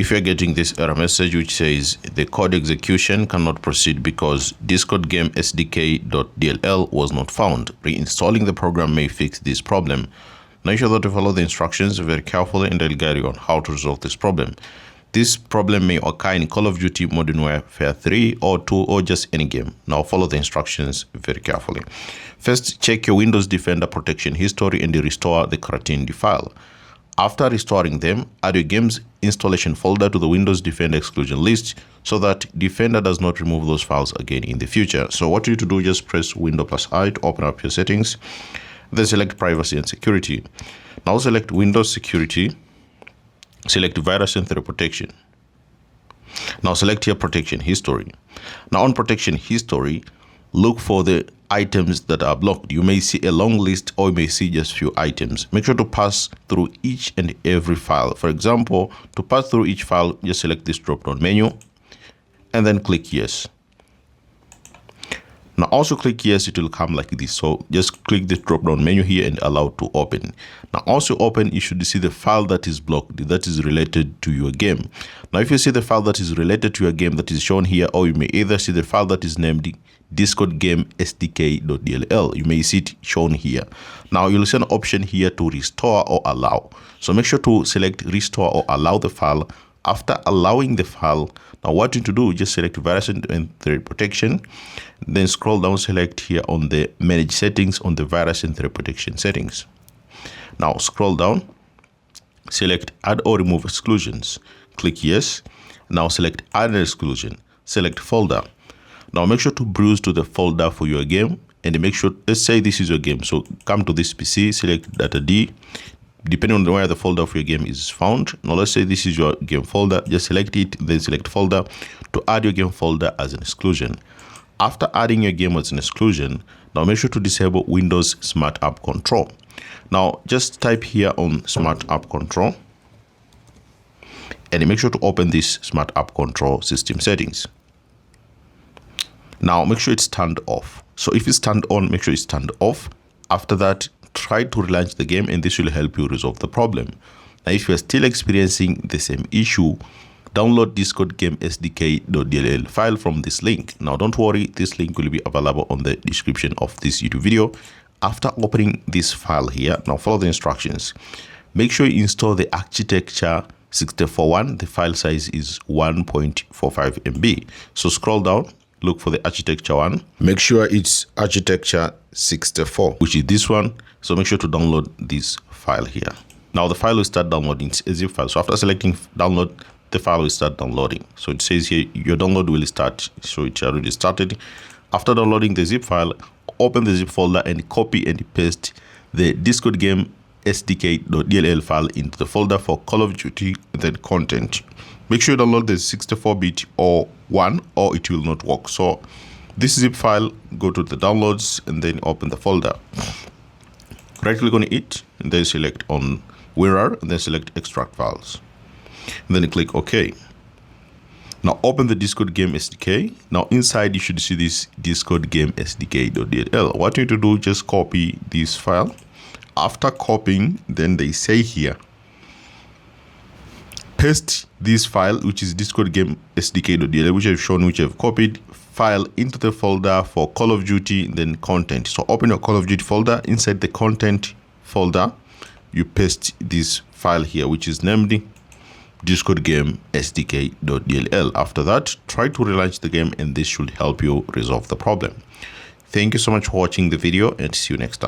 if you're getting this error message which says the code execution cannot proceed because Discord game SDK.dll was not found, reinstalling the program may fix this problem. Now you should follow the instructions very carefully and I'll guide you on how to resolve this problem. This problem may occur in Call of Duty Modern Warfare 3 or 2 or just any game. Now follow the instructions very carefully. First, check your Windows Defender protection history and restore the creatined file. After restoring them, add your game's installation folder to the Windows Defender exclusion list so that Defender does not remove those files again in the future. So what you need to do, just press Windows+I to open up your settings. Then select Privacy and Security. Now select Windows Security. Select Virus and Threat Protection. Now select here Protection History. Now on Protection History, look for the items that are blocked. You may see a long list or you may see just few items. Make sure to pass through each and every file. For example, to pass through each file, just select this drop-down menu and then click Yes. Now also click Yes, it will come like this. So just click this drop-down menu here and allow to open. Now also open, you should see the file that is blocked, that is related to your game. Now if you see the file that is related to your game that is shown here, or you may either see the file that is named Discord game SDK.dll, you may see it shown here. Now you'll see an option here to restore or allow. So make sure to select restore or allow the file. After allowing the file, now what you need to do, just select Virus and Threat Protection, then scroll down, select here on the Manage Settings on the Virus and Threat Protection settings. Now scroll down, select Add or Remove Exclusions, click Yes. Now select Add an Exclusion, select Folder. Now make sure to browse to the folder for your game and make sure, let's say this is your game, so come to this PC, select Data D. Depending on where the folder of your game is found. Now let's say this is your game folder, just select it, then select folder to add your game folder as an exclusion. After adding your game as an exclusion, now make sure to disable Windows Smart App Control. Now just type here on Smart App Control and make sure to open this Smart App Control system settings. Now make sure it's turned off. So if it's turned on, make sure it's turned off. After that, try to relaunch the game and this will help you resolve the problem. Now if you are still experiencing the same issue, download Discord game SDK.dll file from this link. Now don't worry, this link will be available on the description of this YouTube video. After opening this file here, now follow the instructions. Make sure you install the architecture 64 one. The file size is 1.45 MB. So scroll down, look for the architecture one. Make sure it's architecture 64, which is this one. So make sure to download this file here. Now the file will start downloading. It's a zip file. So after selecting download, the file will start downloading. So it says here your download will start. So it's already started. After downloading the zip file, open the zip folder and copy and paste the Discord game SDK.dll file into the folder for Call of Duty and then content. Make sure you download the 64-bit or 1 or it will not work. So this zip file, go to the downloads and then open the folder. Right click on it and then select on WinRAR and then select extract files. And then click OK. Now open the Discord game SDK. Now inside you should see this Discord game SDK.dll. What you need to do, just copy this file. After copying, then they say here, paste this file, which is Discord game SDK.dll, which I've shown, which I've copied, file into the folder for Call of Duty, then content. So open your Call of Duty folder. Inside the content folder, you paste this file here, which is named Discord game SDK.dll. After that, try to relaunch the game and this should help you resolve the problem. Thank you so much for watching the video and see you next time.